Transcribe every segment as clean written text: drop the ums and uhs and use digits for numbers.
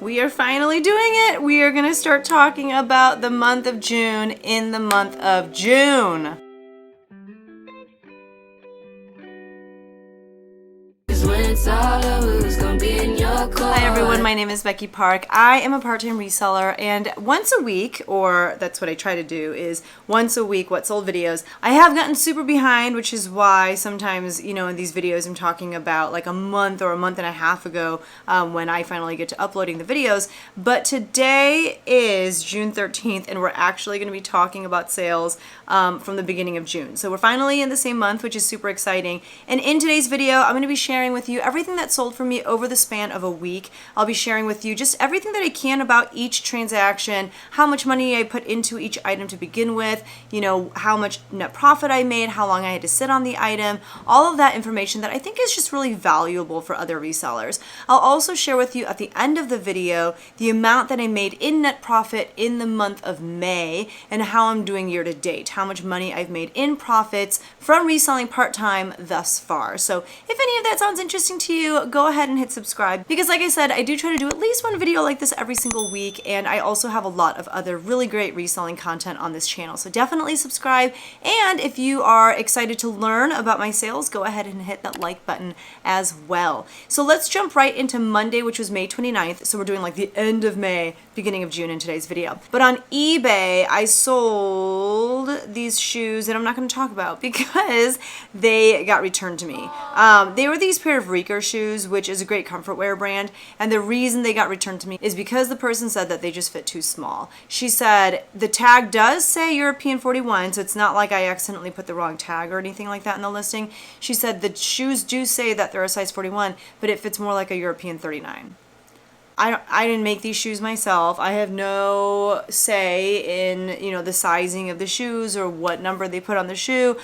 We are finally doing it. We are going to start talking about the month of June in the month of June. Hi everyone, my name is Becky Park. I am a part-time reseller, and once a week, or that's what I try to do, is once a week what sold videos. I have gotten super behind, which is why sometimes, you know, in these videos I'm talking about like a month or a month and a half ago when I finally get to uploading the videos. But today is June 13th, and we're actually going to be talking about sales from the beginning of June. So we're finally in the same month, which is super exciting. And in today's video, I'm going to be sharing with you everything that sold for me over the span of a week. I'll be sharing with you just everything that I can about each transaction, how much money I put into each item to begin with, you know, how much net profit I made, how long I had to sit on the item, all of that information that I think is just really valuable for other resellers. I'll also share with you at the end of the video the amount that I made in net profit in the month of May and how I'm doing year to date, how much money I've made in profits from reselling part-time thus far. So if any of that sounds interesting to you, go ahead and hit subscribe, because like I said, I do try to do at least one video like this every single week, and I also have a lot of other really great reselling content on this channel. So definitely subscribe, and if you are excited to learn about my sales, go ahead and hit that like button as well. So let's jump right into Monday, which was May 29th. So we're doing like the end of May, beginning of June in today's video. But on eBay, I sold these shoes that I'm not going to talk about because they got returned to me. They were these pair of Reeker shoes, which is a great comfort wear brand, and the reason they got returned to me is because the person said that they just fit too small. She said the tag does say European 41, so it's not like I accidentally put the wrong tag or anything like that in the listing. She said the shoes do say that they're a size 41, but it fits more like a European 39. I didn't make these shoes myself. I have no say in, you know, the sizing of the shoes or what number they put on the shoe.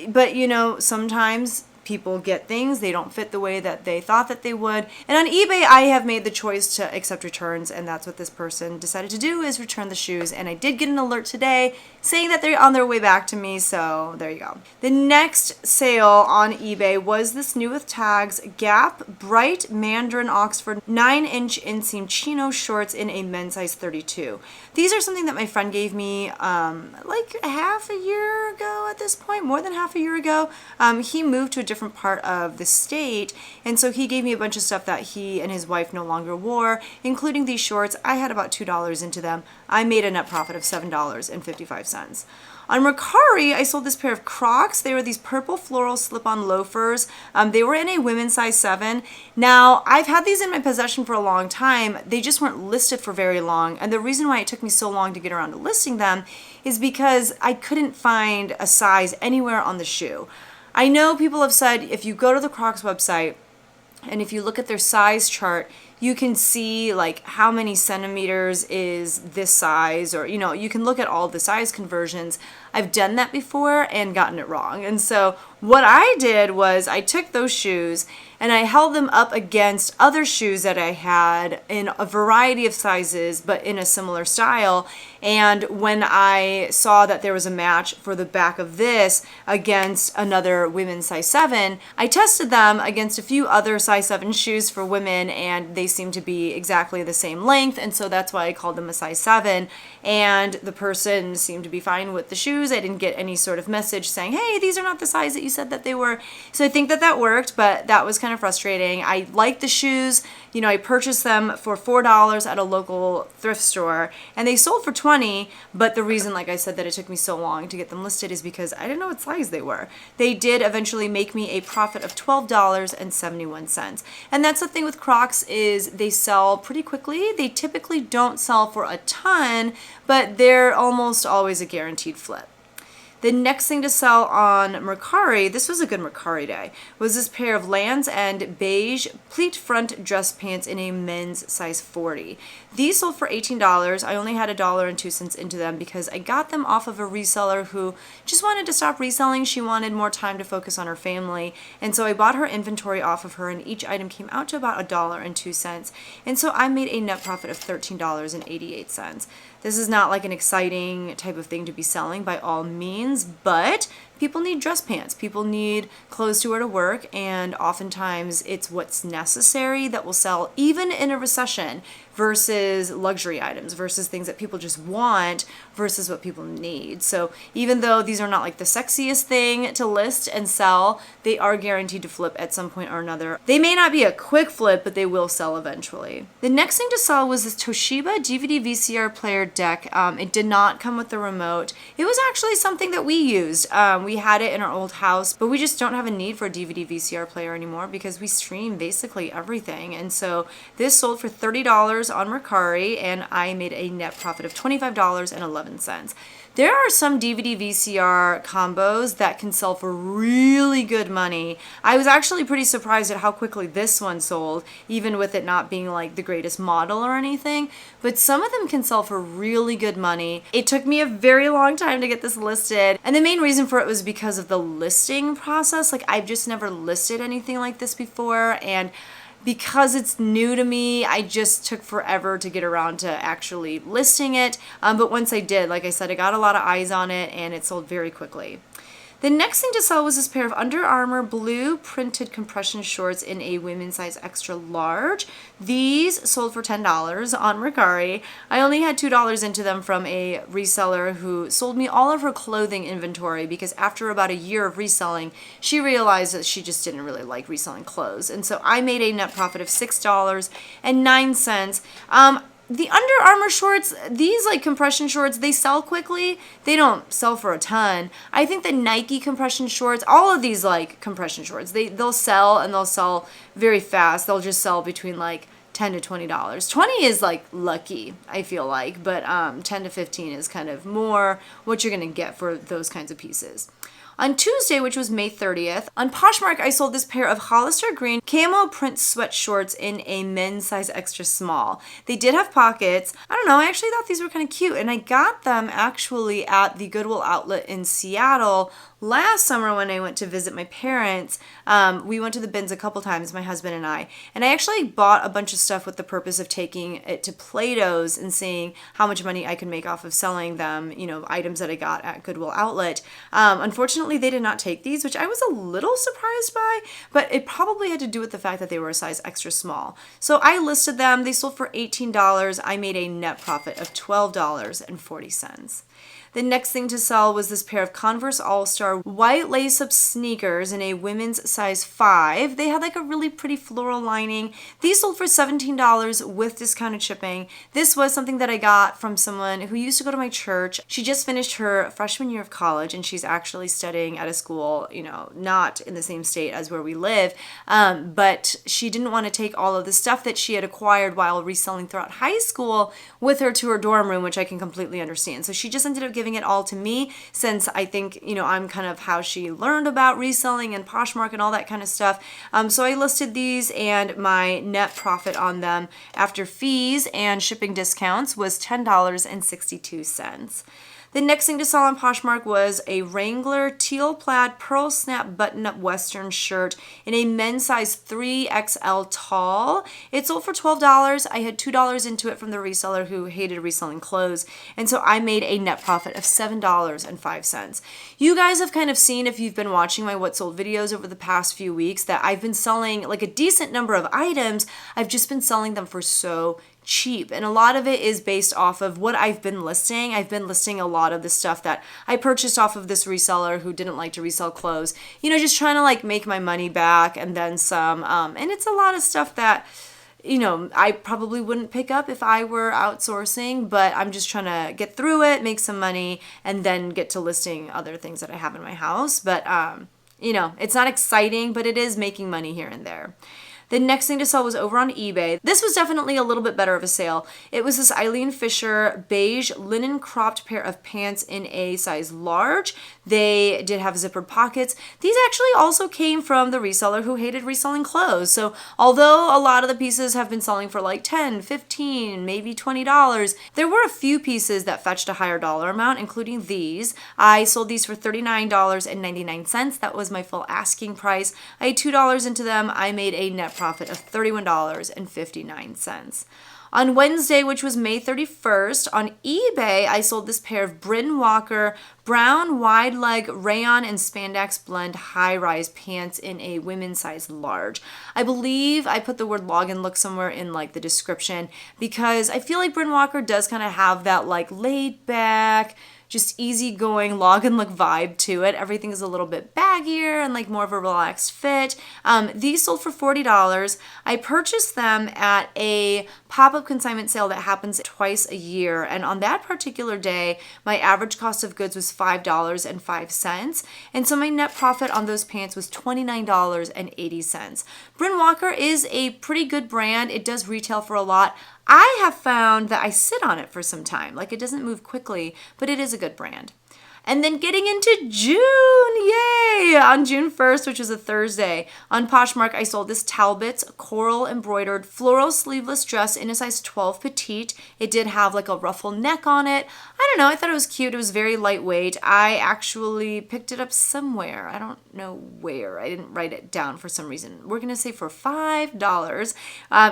But, you know, sometimes people get things, they don't fit the way that they thought that they would. And on eBay, I have made the choice to accept returns, and that's what this person decided to do, is return the shoes. And I did get an alert today saying that they're on their way back to me, so there you go. The next sale on eBay was this new with tags Gap Bright Mandarin Oxford 9-inch inseam chino shorts in a men's size 32. These are something that my friend gave me like half a year ago at this point, more than half a year ago. He moved to a different part of the state, and so he gave me a bunch of stuff that he and his wife no longer wore, including these shorts. I had about $2 into them. I made a net profit of $7.55. On Mercari, I sold this pair of Crocs. They were these purple floral slip-on loafers. They were in a women's size 7. Now, I've had these in my possession for a long time. They just weren't listed for very long, and the reason why it took me so long to get around to listing them is because I couldn't find a size anywhere on the shoe. I know people have said if you go to the Crocs website and if you look at their size chart, you can see like how many centimeters is this size, or, you know, you can look at all the size conversions. I've done that before and gotten it wrong. And so what I did was I took those shoes and I held them up against other shoes that I had in a variety of sizes, but in a similar style. And when I saw that there was a match for the back of this against another women's size 7, I tested them against a few other size 7 shoes for women, and they seemed to be exactly the same length. And so that's why I called them a size 7. And the person seemed to be fine with the shoes. I didn't get any sort of message saying, hey, these are not the size that you said that they were. So I think that that worked, but that was kind of frustrating. I liked the shoes. You know, I purchased them for $4 at a local thrift store, and they sold for $20, but the reason, like I said, that it took me so long to get them listed is because I didn't know what size they were. They did eventually make me a profit of $12.71. And that's the thing with Crocs, is they sell pretty quickly. They typically don't sell for a ton, but they're almost always a guaranteed flip. The next thing to sell on Mercari, this was a good Mercari day, was this pair of Lands' End beige pleat front dress pants in a men's size 40. These sold for $18. I only had $1.02 into them because I got them off of a reseller who just wanted to stop reselling. She wanted more time to focus on her family, and so I bought her inventory off of her, and each item came out to about $1.02. And so I made a net profit of $13.88. This is not like an exciting type of thing to be selling by all means, but people need dress pants. People need clothes to wear to work, and oftentimes it's what's necessary that will sell even in a recession. versus luxury items versus things that people just want versus what people need. So even though these are not like the sexiest thing to list and sell, they are guaranteed to flip at some point or another. They may not be a quick flip, but they will sell eventually. The next thing to sell was this Toshiba DVD VCR player deck. It did not come with the remote. It was actually something that we used. We had it in our old house, but we just don't have a need for a DVD VCR player anymore because we stream basically everything. And so this sold for $30 on Mercari, and I made a net profit of $25.11. There are some DVD VCR combos that can sell for really good money. I was actually pretty surprised at how quickly this one sold, even with it not being like the greatest model or anything. But some of them can sell for really good money. It took me a very long time to get this listed. And the main reason for it was because of the listing process. Like, I've just never listed anything like this before. And because it's new to me, I just took forever to get around to actually listing it. But once I did, like I said, I got a lot of eyes on it and it sold very quickly. The next thing to sell was this pair of Under Armour blue printed compression shorts in a women's size extra large. These sold for $10 on Mercari. I only had $2 into them from a reseller who sold me all of her clothing inventory because after about a year of reselling, she realized that she just didn't really like reselling clothes. And so I made a net profit of $6.09. The Under Armour shorts, these like compression shorts, they sell quickly. They don't sell for a ton. I think the Nike compression shorts, all of these like compression shorts, they'll sell and they'll sell very fast. They'll just sell between like $10 to $20. 20 is like lucky, I feel like, but 10 to 15 is kind of more what you're gonna get for those kinds of pieces. On Tuesday, which was May 30th, on Poshmark, I sold this pair of Hollister green camo print sweat shorts in a men's size extra small. They did have pockets. I don't know, I actually thought these were kind of cute, and I got them actually at the Goodwill outlet in Seattle last summer when I went to visit my parents. We went to the bins a couple times, my husband and I actually bought a bunch of stuff with the purpose of taking it to Plato's and seeing how much money I could make off of selling them, you know, items that I got at Goodwill outlet. Unfortunately, they did not take these, which I was a little surprised by, but it probably had to do with the fact that they were a size extra small. So I listed them. They sold for $18. I made a net profit of $12.40. The next thing to sell was this pair of Converse All-Star white lace-up sneakers in a women's size 5. They had like a really pretty floral lining. These sold for $17 with discounted shipping. This was something that I got from someone who used to go to my church. She just finished her freshman year of college and she's actually studying at a school, you know, not in the same state as where we live, but she didn't want to take all of the stuff that she had acquired while reselling throughout high school with her to her dorm room, which I can completely understand. So she just ended up giving it all to me, since I think, you know, I'm kind of how she learned about reselling and Poshmark and all that kind of stuff. So I listed these, and my net profit on them after fees and shipping discounts was $10.62. The next thing to sell on Poshmark was a Wrangler teal plaid pearl snap button-up western shirt in a men's size 3XL tall. It sold for $12. I had $2 into it from the reseller who hated reselling clothes, and so I made a net profit of $7.05. You guys have kind of seen, if you've been watching my What Sold videos over the past few weeks, that I've been selling like a decent number of items. I've just been selling them for so cheap, and a lot of it is based off of what I've been listing. I've been listing a lot of the stuff that I purchased off of this reseller who didn't like to resell clothes, you know, just trying to like make my money back and then some, and it's a lot of stuff that, you know, I probably wouldn't pick up if I were outsourcing, but I'm just trying to get through it, make some money, and then get to listing other things that I have in my house. But you know, it's not exciting, but it is making money here and there. The next thing to sell was over on eBay. This was definitely a little bit better of a sale. It was this Eileen Fisher beige linen cropped pair of pants in a size large. They did have zippered pockets. These actually also came from the reseller who hated reselling clothes. So although a lot of the pieces have been selling for like $10, $15, maybe $20, there were a few pieces that fetched a higher dollar amount, including these. I sold these for $39.99. That was my full asking price. I had $2 into them. I made a net profit of $31.59. On Wednesday, which was May 31st, on eBay, I sold this pair of Bryn Walker brown wide leg rayon and spandex blend high-rise pants in a women's size large. I believe I put the word login look somewhere in like the description because I feel like Bryn Walker does kind of have that like laid back, just easygoing log and look vibe to it. Everything is a little bit baggier and like more of a relaxed fit. These sold for $40. I purchased them at a pop-up consignment sale that happens twice a year. And on that particular day, my average cost of goods was $5.05. And so my net profit on those pants was $29.80. Bryn Walker is a pretty good brand. It does retail for a lot. I have found that I sit on it for some time. Like, it doesn't move quickly, but it is a good brand. And then getting into June, yay! On June 1st, which was a Thursday, on Poshmark, I sold this Talbot's coral embroidered floral sleeveless dress in a size 12 petite. It did have like a ruffle neck on it. I don't know, I thought it was cute. It was very lightweight. I actually picked it up somewhere. I don't know where. I didn't write it down for some reason. We're gonna say for $5.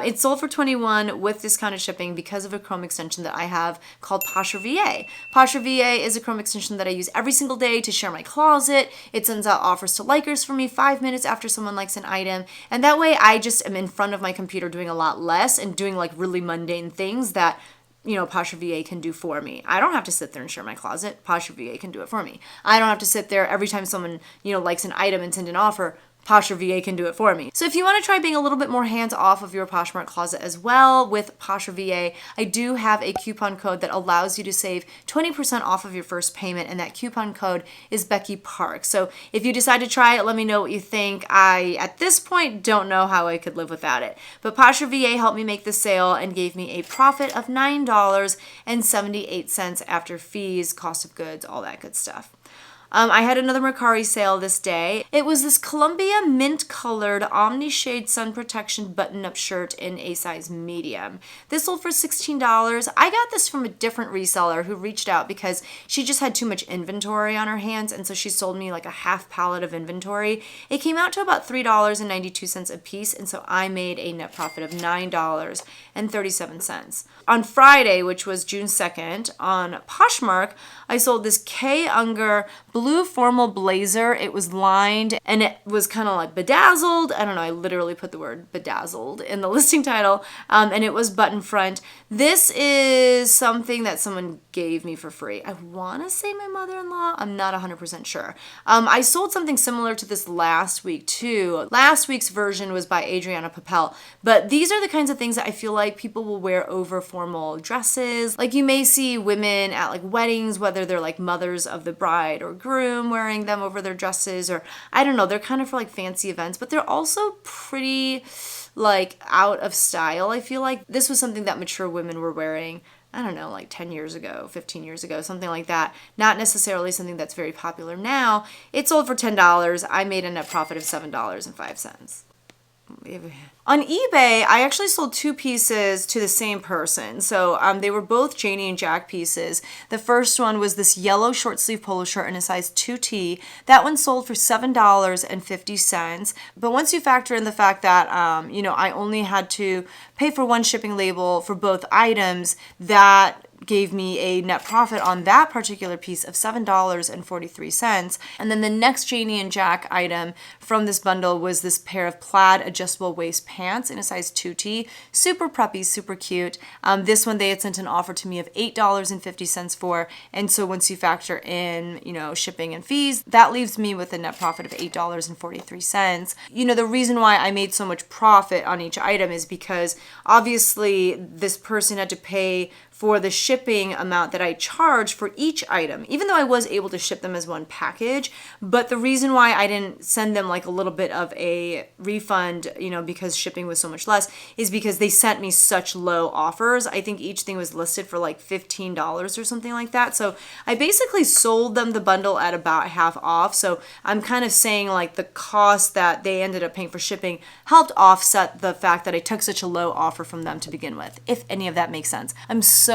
It sold for $21 with discounted shipping because of a Chrome extension that I have called Posher VA. Posher VA is a Chrome extension that I use every single day to share my closet. It sends out offers to likers for me 5 minutes after someone likes an item. And that way I just am in front of my computer doing a lot less and doing like really mundane things that, you know, Posher VA can do for me. I don't have to sit there and share my closet. Posher VA can do it for me. I don't have to sit there every time someone, you know, likes an item and send an offer. Posher VA can do it for me. So if you want to try being a little bit more hands off of your Poshmark closet as well with Posher VA, I do have a coupon code that allows you to save 20% off of your first payment, and that coupon code is BECKYPARK. So if you decide to try it, let me know what you think. I, at this point, don't know how I could live without it. But Posher VA helped me make the sale and gave me a profit of $9.78 after fees, cost of goods, all that good stuff. I had another Mercari sale this day. It was this Columbia mint colored omni shade sun protection button up shirt in a size medium. This sold for $16. I got this from a different reseller who reached out because she just had too much inventory on her hands, and so she sold me like a half pallet of inventory. It came out to about $3.92 a piece, and so I made a net profit of $9.37. On Friday, which was June 2nd, on Poshmark, I sold this K. Unger blue formal blazer. It was lined and it was kind of like bedazzled. I don't know, I literally put the word bedazzled in the listing title, and it was button front. This is something that someone gave me for free. I want to say my mother-in-law. I'm not 100% sure. I sold something similar to this last week too. Last week's version was by Adriana Papel, but these are the kinds of things that I feel like people will wear over formal dresses. Like you may see women at like weddings, whether they're like mothers of the bride or groom, wearing them over their dresses, or I don't know, they're kind of for like fancy events, but they're also pretty like out of style. I feel like this was something that mature women were wearing, I don't know, like 10 years ago, 15 years ago, something like that. Not necessarily something that's very popular now. It sold for $10. I made a net profit of $7.05. On eBay, I actually sold two pieces to the same person. So they were both Janie and Jack pieces. The first one was this yellow short sleeve polo shirt in a size 2T. That one sold for $7.50. But once you factor in the fact that, you know, I only had to pay for one shipping label for both items, that gave me a net profit on that particular piece of $7.43. And then the next Janie and Jack item from this bundle was this pair of plaid adjustable waist pants in a size 2T. Super preppy, super cute. This one they had sent an offer to me of $8.50 for. And so once you factor in, you know, shipping and fees, that leaves me with a net profit of $8.43. You know, the reason why I made so much profit on each item is because obviously this person had to pay for the shipping amount that I charged for each item, even though I was able to ship them as one package. But the reason why I didn't send them like a little bit of a refund, you know, because shipping was so much less, is because they sent me such low offers. I think each thing was listed for like $15 or something like that. So I basically sold them the bundle at about half off. So I'm kind of saying like the cost that they ended up paying for shipping helped offset the fact that I took such a low offer from them to begin with, if any of that makes sense. I'm so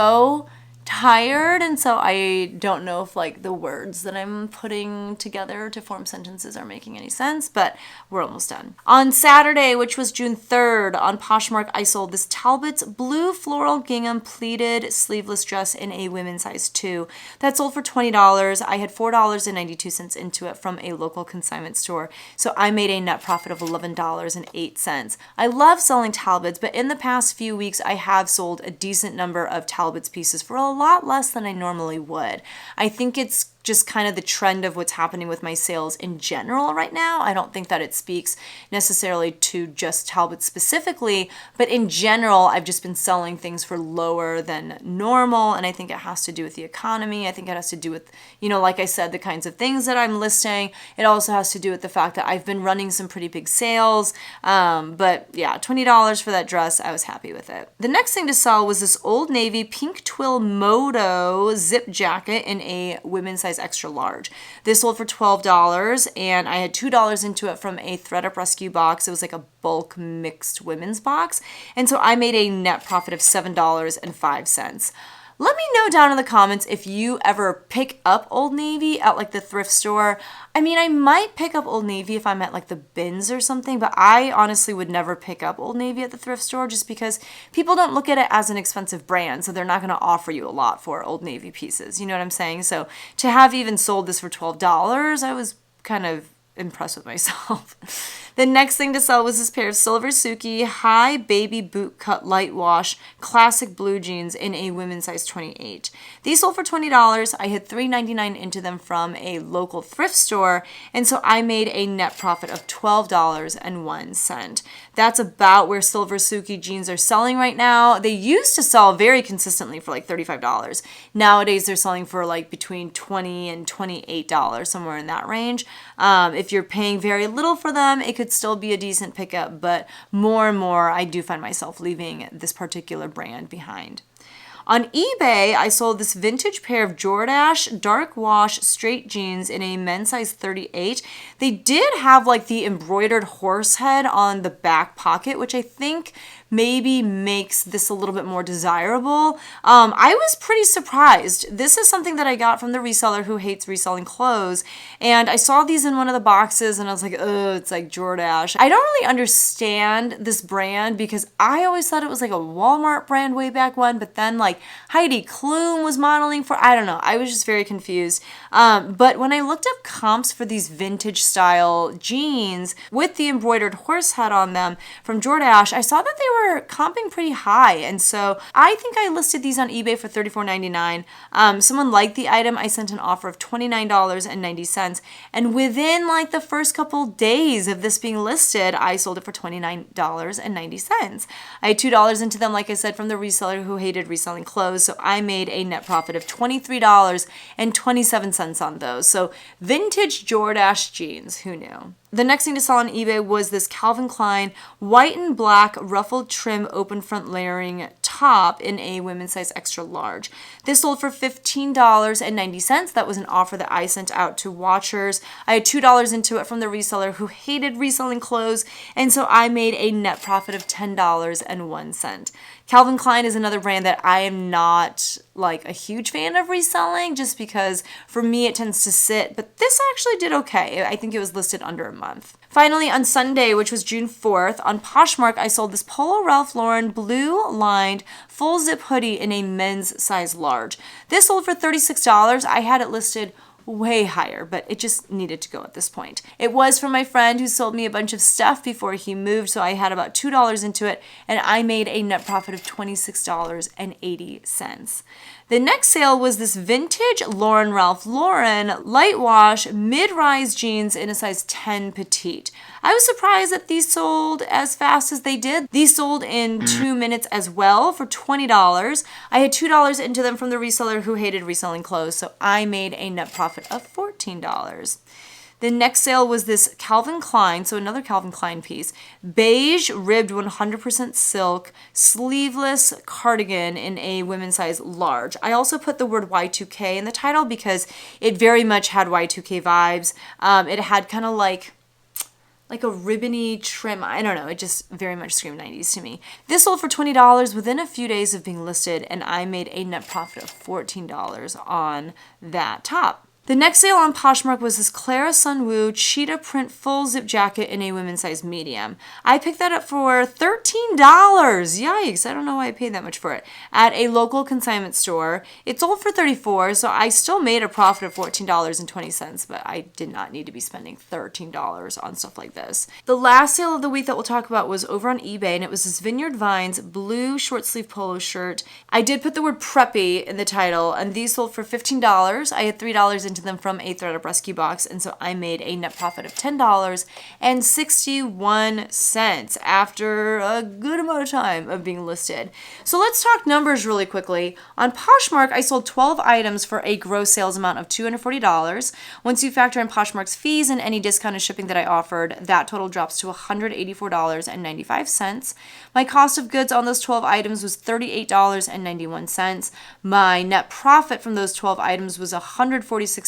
tired, and so I don't know if like the words that I'm putting together to form sentences are making any sense, but we're almost done. On Saturday, which was June 3rd, on Poshmark, I sold this Talbot's blue floral gingham pleated sleeveless dress in a women's size 2. That sold for $20. I had $4.92 into it from a local consignment store, so I made a net profit of $11.08. I love selling Talbots, but in the past few weeks, I have sold a decent number of Talbots pieces for a lot less than I normally would. I think it's just kind of the trend of what's happening with my sales in general right now. I don't think that it speaks necessarily to just Talbot specifically, but in general, I've just been selling things for lower than normal, and I think it has to do with the economy. I think it has to do with, like I said, the kinds of things that I'm listing. It also has to do with the fact that I've been running some pretty big sales, but yeah, $20 for that dress, I was happy with it. The next thing to sell was this Old Navy pink twill moto zip jacket in a women's size extra large. This sold for $12, and I had $2 into it from a ThredUp rescue box. It was like a bulk mixed women's box, and so I made a net profit of $7.05. Let me know down in the comments if you ever pick up Old Navy at like the thrift store. I mean, I might pick up Old Navy if I'm at like the bins or something, but I honestly would never pick up Old Navy at the thrift store just because people don't look at it as an expensive brand, so they're not going to offer you a lot for Old Navy pieces. You know what I'm saying? So to have even sold this for $12, I was kind of impressed with myself. The next thing to sell was this pair of Silver Suki high baby boot cut light wash classic blue jeans in a women's size 28. These sold for $20. I had $3.99 into them from a local thrift store, and so I made a net profit of $12.01. That's about where Silver Suki jeans are selling right now. They used to sell very consistently for like $35. Nowadays, they're selling for like between $20 and $28, somewhere in that range. If you're paying very little for them, it could still be a decent pickup, but more and more I do find myself leaving this particular brand behind. On eBay, I sold this vintage pair of Jordache dark wash straight jeans in a men's size 38. They did have like the embroidered horse head on the back pocket, which I think maybe makes this a little bit more desirable. I was pretty surprised. This is something that I got from the reseller who hates reselling clothes, and I saw these in one of the boxes and I was like, oh, it's like Jordache. I don't really understand this brand because I always thought it was like a Walmart brand way back when, but then like Heidi Klum was modeling for, I don't know, I was just very confused. But when I looked up comps for these vintage style jeans with the embroidered horse head on them from Jordache, I saw that they were comping pretty high, and so I think I listed these on eBay for $34.99. Someone liked the item. I sent an offer of $29.90, and within like the first couple days of this being listed, I sold it for $29.90. I had $2 into them, like I said, from the reseller who hated reselling clothes, so I made a net profit of $23.27 on those. So vintage Jordache jeans, who knew? The next thing to sell on eBay was this Calvin Klein white and black ruffled trim open front layering top in a women's size extra large. This sold for $15.90. That was an offer that I sent out to watchers. I had $2 into it from the reseller who hated reselling clothes, and so I made a net profit of $10.01. Calvin Klein is another brand that I am not like a huge fan of reselling just because for me it tends to sit, but this actually did okay. I think it was listed under a month. Finally, on Sunday, which was June 4th, on Poshmark, I sold this Polo Ralph Lauren blue-lined full zip hoodie in a men's size large. This sold for $36. I had it listed way higher, but it just needed to go at this point. It was from my friend who sold me a bunch of stuff before he moved, so I had about $2 into it, and I made a net profit of $26.80. The next sale was this vintage Lauren Ralph Lauren light wash mid-rise jeans in a size 10 petite. I was surprised that these sold as fast as they did. These sold in 2 minutes as well for $20. I had $2 into them from the reseller who hated reselling clothes, so I made a net profit of $14. The next sale was this Calvin Klein, so another Calvin Klein piece, beige ribbed 100% silk sleeveless cardigan in a women's size large. I also put the word Y2K in the title because it very much had Y2K vibes. It had kind of like like a ribbony trim. I don't know. It just very much screamed 90s to me. This sold for $20 within a few days of being listed, and I made a net profit of $14 on that top. The next sale on Poshmark was this Clara Sunwoo cheetah print full zip jacket in a women's size medium. I picked that up for $13. Yikes, I don't know why I paid that much for it. At a local consignment store. It sold for $34, so I still made a profit of $14.20, but I did not need to be spending $13 on stuff like this. The last sale of the week that we'll talk about was over on eBay, and it was this Vineyard Vines blue short sleeve polo shirt. I did put the word preppy in the title, and these sold for $15. I had $3 into them from a ThredUp rescue box, and so I made a net profit of $10.61 after a good amount of time of being listed. So let's talk numbers really quickly. On Poshmark, I sold 12 items for a gross sales amount of $240. Once you factor in Poshmark's fees and any discounted shipping that I offered, that total drops to $184.95. My cost of goods on those 12 items was $38.91. My net profit from those 12 items was $146.04.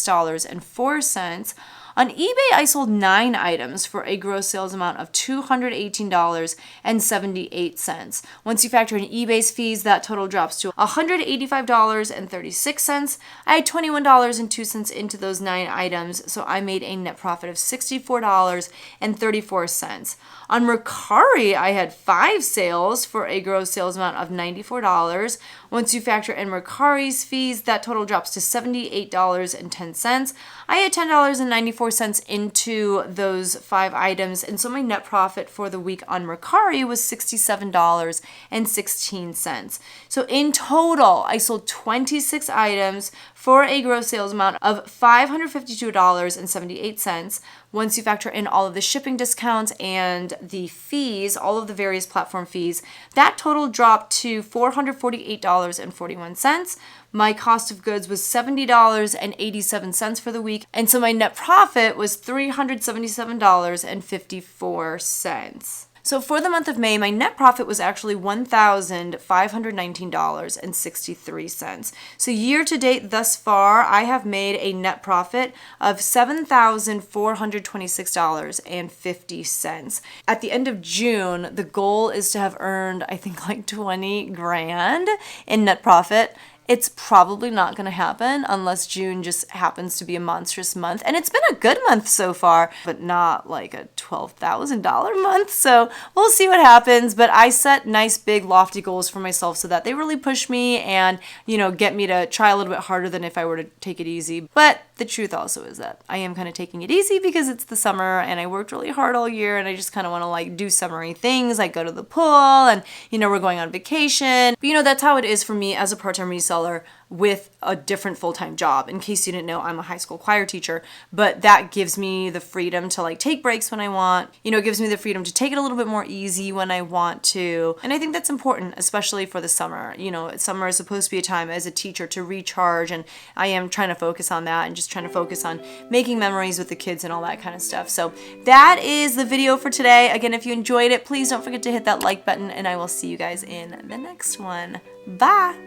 On eBay, I sold 9 items for a gross sales amount of $218.78. Once you factor in eBay's fees, that total drops to $185.36. I had $21.02 into those 9 items, so I made a net profit of $64.34. On Mercari, I had 5 sales for a gross sales amount of $94. Once you factor in Mercari's fees, that total drops to $78.10. I had $10.94 into those 5 items, and so my net profit for the week on Mercari was $67.16. So in total, I sold 26 items for a gross sales amount of $552.78. Once you factor in all of the shipping discounts and the fees, all of the various platform fees, that total dropped to $448.41. My cost of goods was $70.87 for the week, and so my net profit was $377.54. So for the month of May, my net profit was actually $1,519.63. So year to date thus far, I have made a net profit of $7,426.50. At the end of June, the goal is to have earned, I think, like 20 grand in net profit. It's probably not going to happen unless June just happens to be a monstrous month. And it's been a good month so far, but not like a $12,000 month. So we'll see what happens. But I set nice, big, lofty goals for myself so that they really push me and, get me to try a little bit harder than if I were to take it easy. But the truth also is that I am kind of taking it easy because it's the summer and I worked really hard all year and I just kind of want to like do summery things, like go to the pool and, we're going on vacation. But that's how it is for me as a part-time reseller with a different full-time job. In case you didn't know, I'm a high school choir teacher, but that gives me the freedom to like take breaks when I want, it gives me the freedom to take it a little bit more easy when I want to. And I think that's important, especially for the summer. Summer is supposed to be a time as a teacher to recharge, and I am trying to focus on that and just trying to focus on making memories with the kids and all that kind of stuff. So that is the video for today. Again, if you enjoyed it, please don't forget to hit that like button, and I will see you guys in the next one. Bye!